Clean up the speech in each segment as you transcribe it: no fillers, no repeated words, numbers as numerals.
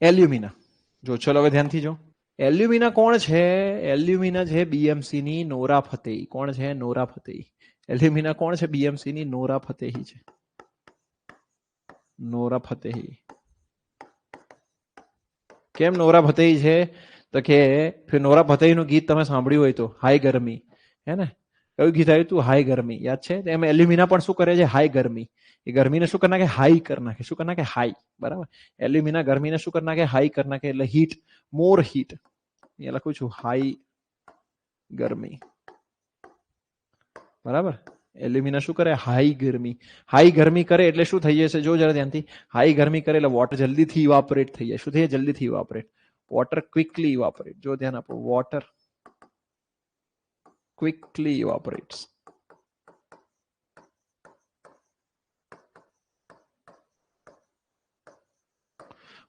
Alumina. જો ચલો હવે ધ્યાનથી જો. એલ્યુમિના કોણ છે? એલ્યુમિના છે બીએમસી ની નોરા ફતેહી. કોણ છે? Nora Fatehi. એલ્યુમિના કોણ છે? બીએમસી ની નોરા ફતેહી છે. Nora Fatehi. કેમ નોરા ફતેહી છે? તો કે નોરા ફતેહી નું ગીત તમે સાંભળ્યું હોય તો, હાય ગરમી, હે ને? કયું ગીત આવ્યું હતું? હાય ગરમી. યાદ છે? એમ એલ્યુમિના પણ શું કરે છે? હાય ગરમી. એ ગરમીને શું કરી નાખે? હાઈ કરી નાખે. શું કરી નાખે? હાઈ. બરાબર. એલ્યુમિના ગરમીને શું કરી નાખે? હાઈ કરી નાખે. એટલે હીટ, મોર હીટ. અહીંયા લખું છું હાઈ ગરમી. બરાબર. એલ્યુમિના શું કરે? હાઈ ગરમી. હાઈ ગરમી કરે એટલે શું થઈ જશે? જો જરા ધ્યાનથી. હાઈ ગરમી કરે એટલે વોટર જલ્દીથી ઇવાપોરેટ થઈ જાય. શું થઈ જાય? જલ્દીથી ઇવાપોરેટ. Water quickly evaporate. જો ધ્યાન આપો. Water quickly evaporates.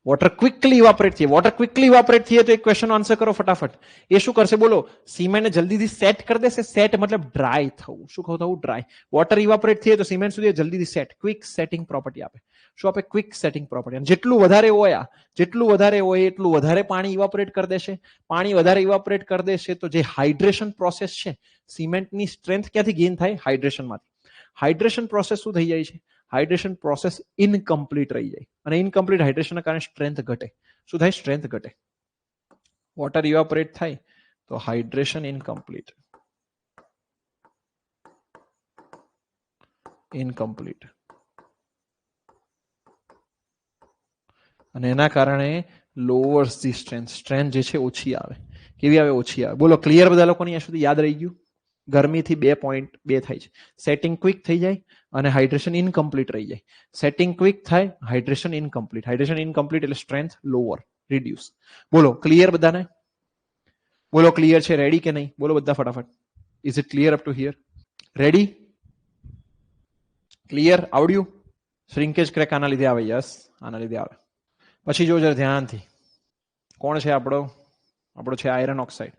Water quickly evaporate થઈએ. વોટર ક્વિકલી ઇવાપોરેટ થઈએ તો એક ક્વેશ્ચન આન્સર કરો ફટાફટ. એ શું કરશે બોલો? સિમેન્ટને જલ્દીથી સેટ કરી દેશે. સેટ મતલબ ડ્રાય થવું. શું થવું? ડ્રાય. વોટર ઇવાપોરેટ થઈએ તો સિમેન્ટ સુધી જલ્દીથી સેટ. ક્વિક સેટિંગ પ્રોપર્ટી આપે. શું આપે? Quick setting property. જેટલું વધારે હોય જેટલું વધારે હોય એટલું વધારે પાણી ઇવાપોરેટ કરી દેશે. પાણી વધારે ઇવાપોરેટ કરી દેશે તો જે હાઇડ્રેશન પ્રોસેસ છે, સિમેન્ટની સ્ટ્રેન્થ ક્યાંથી ગેઇન થાય? હાઇડ્રેશનમાંથી. હાઇડ્રેશન પ્રોસેસ શું થઈ જાય છે? હાઇડ્રેશન પ્રોસેસ ઇનકમ્પ્લીટ રહી જાય. અને ઇનકમ્પ્લીટ હાઇડ્રેશનના કારણે સ્ટ્રેન્થ ઘટે. શું થાય? સ્ટ્રેન્થ ઘટે. વોટર ઇવાપોરેટ થાય તો હાઇડ્રેશન ઇનકમ્પ્લીટ. ઇનકમ્પ્લીટ. અને એના કારણે લોઅર્સ ધી સ્ટ્રેન્થ. સ્ટ્રેન્થ જે છે ઓછી આવે. કેવી આવે? ઓછી આવે. બોલો ક્લિયર બધા લોકોને અહીંયા સુધી યાદ રહી ગયું? ગરમીથી 2.2 થાય છે. સેટિંગ ક્વિક થઈ જાય અને હાઇડ્રેશન ઇનકમ્પ્લીટ રહી જાય. સેટિંગ ક્વિક થાય, હાઇડ્રેશન ઇનકમ્પ્લીટ. હાઇડ્રેશન ઇનકમ્પ્લીટ એટલે સ્ટ્રેન્થ લોઅર, રિડ્યુસ. બોલો ક્લિયર બધાને? બોલો ક્લિયર છે? રેડી કે નહીં? બોલો બધા ફટાફટ. Is it clear up to here? Ready? Clear? આવડ્યું? શ્રિંકેજ ક્રેક આના લીધે આવે. યસ, આના લીધે આવે. પછી જો જરા ધ્યાનથી. કોણ છે આપણો? આપણો છે આયરન ઓક્સાઇડ.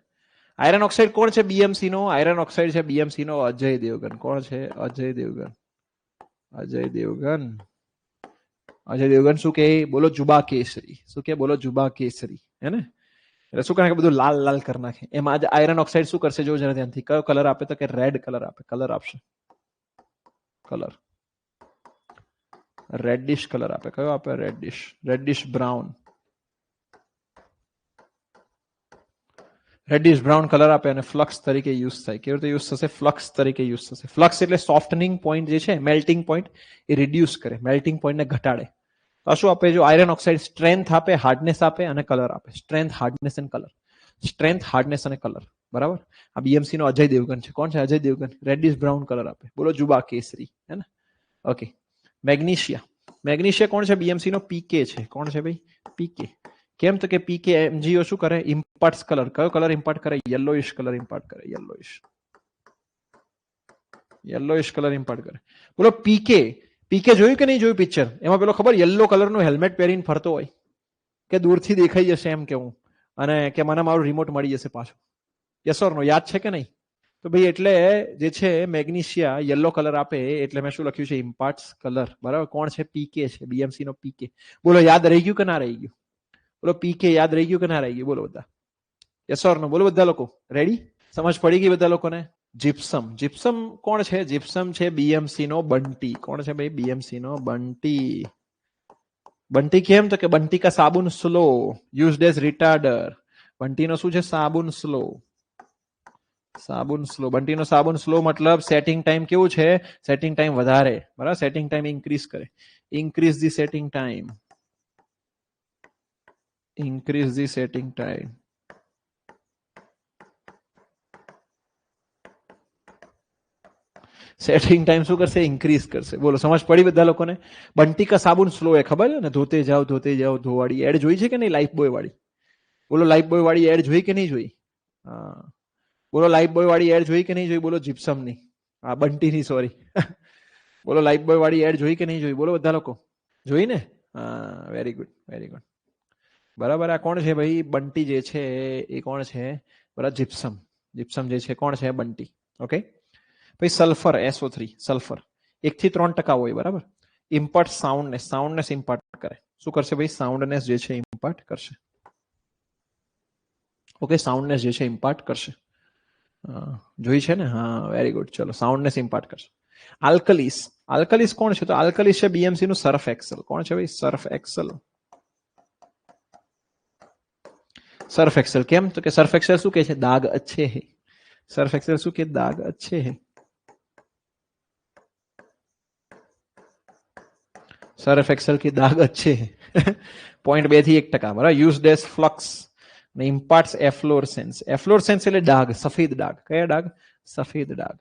આયરન ઓક્સાઇડ કોણ છે? બીએમસી નો. આયરન ઓક્સાઇડ છે બીએમસી નો અજય દેવગન. કોણ છે? અજય દેવગન. અજય દેવગન. અજય દેવગન શું કે? બોલો જુબા કેસરી. શું કે? બોલો જુબા કેસરી. હે ને? એટલે શું કરે? બધું લાલ લાલ કરી નાખે. એમાં જ આયરન ઓક્સાઇડ શું કરશે? જો જરા ધ્યાનથી. કયો કલર આપે? તો કે રેડ કલર આપે. કલર આપશે. કલર રેડિશ કલર આપે. કયો આપે? Reddish. Reddish brown. Reddish brown colour આપે અને ફ્લક્સ તરીકે યુઝ થાય. કેવી રીતે યુઝ થશે? ફ્લક્સ તરીકે યુઝ થશે. ફ્લક્સ એટલે સોફ્ટનિંગ પોઈન્ટ જે છે, મેલ્ટિંગ પોઈન્ટ, એ રિડ્યુસ કરે. મેલ્ટિંગ પોઈન્ટને ઘટાડે. તો શું આપે? જો આયરન ઓક્સાઇડ સ્ટ્રેન્થ આપે, હાર્ડનેસ આપે અને કલર આપે. સ્ટ્રેન્થ, હાર્ડનેસ અને કલર. સ્ટ્રેન્થ, હાર્ડનેસ અને કલર. બરાબર. આ બીએમસી નો અજય દેવગન છે. કોણ છે? Ajay Devgan. Reddish brown colour આપે. બોલો જુબા કેસરી. હે ને? ઓકે. મેગ્નેશિયા. મેગ્નેશિયા કોણ છે? બીએમસી નો પીકે છે. કોણ છે ભાઈ? પીકે. કેમ? તો કે પીકે એમજીઓ શું કરે? ઇમ્પાર્ટ્સ કલર. કયો કલર ઇમ્પાર્ટ કરે? યલોઇશ કલર ઇમ્પાર્ટ કરે. યલોઇશ. યલોઇશ કલર ઇમ્પાર્ટ કરે. બોલો પીકે. પીકે જોયું કે નહીં જોયું પિક્ચર? એમાં પેલો ખબર યલો કલરનું હેલ્મેટ પહેરીને ફરતો હોય કે દૂરથી દેખાઈ જશે એમ કે હું, અને કે મને મારું રિમોટ મળી જશે પાછું. યસ ઓર નો? યાદ છે કે નહીં? તો ભાઈ એટલે જે છે મેગ્નેશિયા યલો કલર આપે એટલે મેં શું લખ્યું છે? ઇમ્પાર્ટ્સ કલર. બરાબર. કોણ છે? પીકે છે. બીએમસી નો પીકે. બોલો યાદ રહી ગયું કે ના રહી ગયું? બોલો પીકે યાદ રહી ગયું કે ના રહી ગયું? બોલો બધા. યસ ઓર નો? બોલો બધા લોકો. રેડી? સમજ પડી ગઈ બધા લોકોને? જીપ્સમ. જીપ્સમ કોણ છે? જીપ્સમ છે બીએમસી નો બંટી. કોણ છે ભાઈ? બીએમસી નો બંટી. બંટી કેમ? તો કે બંટી કા સાબુન સ્લો, યુઝડ એઝ રિટાર્ડર. બંટીનો શું છે? સાબુન સ્લો. સાબુન સ્લો. બંટીનો સાબુન સ્લો મતલબ સેટિંગ ટાઈમ કેવું છે? સેટિંગ ટાઈમ વધારે. બરાબર. સેટિંગ ટાઈમ ઇન્ક્રીઝ કરે. Increase the setting time. Increase the setting time. Setting time શું કરશે? ઇન્ક્રીઝ કરશે. બોલો સમજ પડી બધા લોકોને? બંટી કા સાબુન સ્લો હે. ખબર છે ને? ધોતે જાઓ ધોવાડી એડ જોઈ છે કે નહીં? લાઈફ બોય વાળી. બોલો લાઈફ બોય વાળી એડ જોઈ કે નહીં જોઈ? હા. બોલો લાઈફ બોય વાળી એડ જોઈ કે નહીં જોઈ? બોલો જીપ્સમ ની. હા, બંટી ની, સોરી. બોલો લાઈફ બોય વાળી એડ જોઈ કે નહીં જોઈ? બોલો બધા લોકો. જોઈ ને? હા, વેરી ગુડ, વેરી ગુડ. બરાબર. આ કોણ છે ભાઈ? બંટી જે છે એ કોણ છે? બરાબર. જીપ્સમ. જીપ્સમ જે છે કોણ છે? બંટી. ઓકે. પછી સલ્ફર, SO3. સલ્ફર 1 થી 3% હોય. બરાબર. Impart soundness. સાઉન્ડનેસ ઇમ્પાર્ટ કરે. શું કરશે ભાઈ? સાઉન્ડનેસ જે છે ઇમ્પાર્ટ કરશે. ઓકે, સાઉન્ડનેસ જે છે ઇમ્પાર્ટ કરશે. જોઈ છે ને? હા, વેરી ગુડ. ચલો, સાઉન્ડનેસ ઇમ્પાર્ટ કરશે. આલ્કલીસ, આલ્કલીસ કોણ છે? તો આલ્કલીસ છે બીએમસી નું સર્ફ એક્સેલ. કોણ છે ભાઈ? Surf Excel. સર્ફ એક્સેલ કેમ? તો કે સર્ફ એક્સેલ શું કહે છે? દાગ અચ્છે હે. સર્ફ એક્સેલ શું કે? દાગ અચ્છે હે. સર્ફ એક્સેલ की दाग अच्छे है. 0.2 થી 1%. બરાબર. યુઝ ડેસ ફ્લક્સ ને ઇમ્પાર્ટ્સ એફ્લોરસેન્સ. એફ્લોરસેન્સ એટલે ડાઘ, સફેદ ડાઘ. કયા ડાઘ? સફેદ ડાઘ.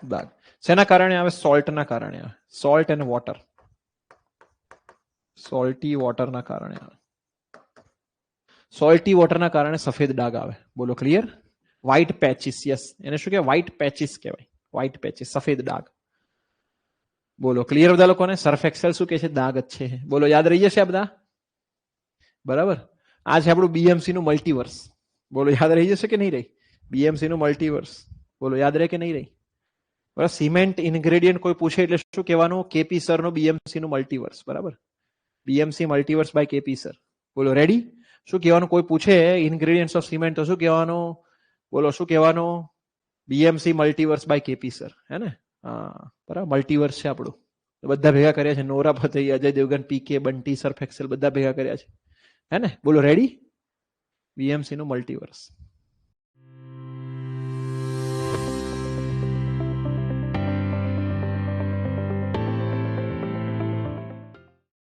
ડાઘ શેના કારણે આવે? સોલ્ટના કારણે આવે. Salt and water. સોલ્ટી વોટરના કારણે આવે. સોલ્ટી વોટરના કારણે સફેદ ડાઘ આવે. બોલો ક્લિયર? વ્હાઇટ પેચિસ. યસ, એને શું કહેવાય? વ્હાઇટ પેચિસ કહેવાય. વ્હાઇટ પેચિસ, સફેદ ડાઘ. બોલો ક્લિયર બધા લોકોને? સર્ફ એક્સેલ શું કહે છે? દાગ અચ્છે છે. બોલો, યાદ રહી જશે આ બધા? બરાબર. આ છે આપણું બીએમસી નું મલ્ટીવર્સ. બોલો યાદ રહી જશે કે નહીં રહી? બીએમસી નું મલ્ટીવર્સ. બોલો યાદ રહે કે નહીં રહી? બરાબર. સિમેન્ટ ઇન્ગ્રેડિયન્ટ કોઈ પૂછે એટલે શું કહેવાનું? કેપી સર નું બીએમસી નું મલ્ટીવર્સ. બરાબર. BMC multiverse by KP sir. બોલો રેડી? શું કહેવાનું? કોઈ પૂછે ઇન્ગ્રેડિયન્ટ્સ ઓફ સિમેન્ટ તો શું કહેવાનું? બોલો શું કહેવાનું? BMC multiverse by KP sir. હે ને? હા, બરાબર. મલ્ટીવર્સ છે આપણું. બધા ભેગા કર્યા છે. Nora Fatehi, Ajay Devgan, PK, Bunty, Surf Excel બધા ભેગા કર્યા છે. હે ને? બોલો રેડી? બીએમસી નું મલ્ટીવર્સ.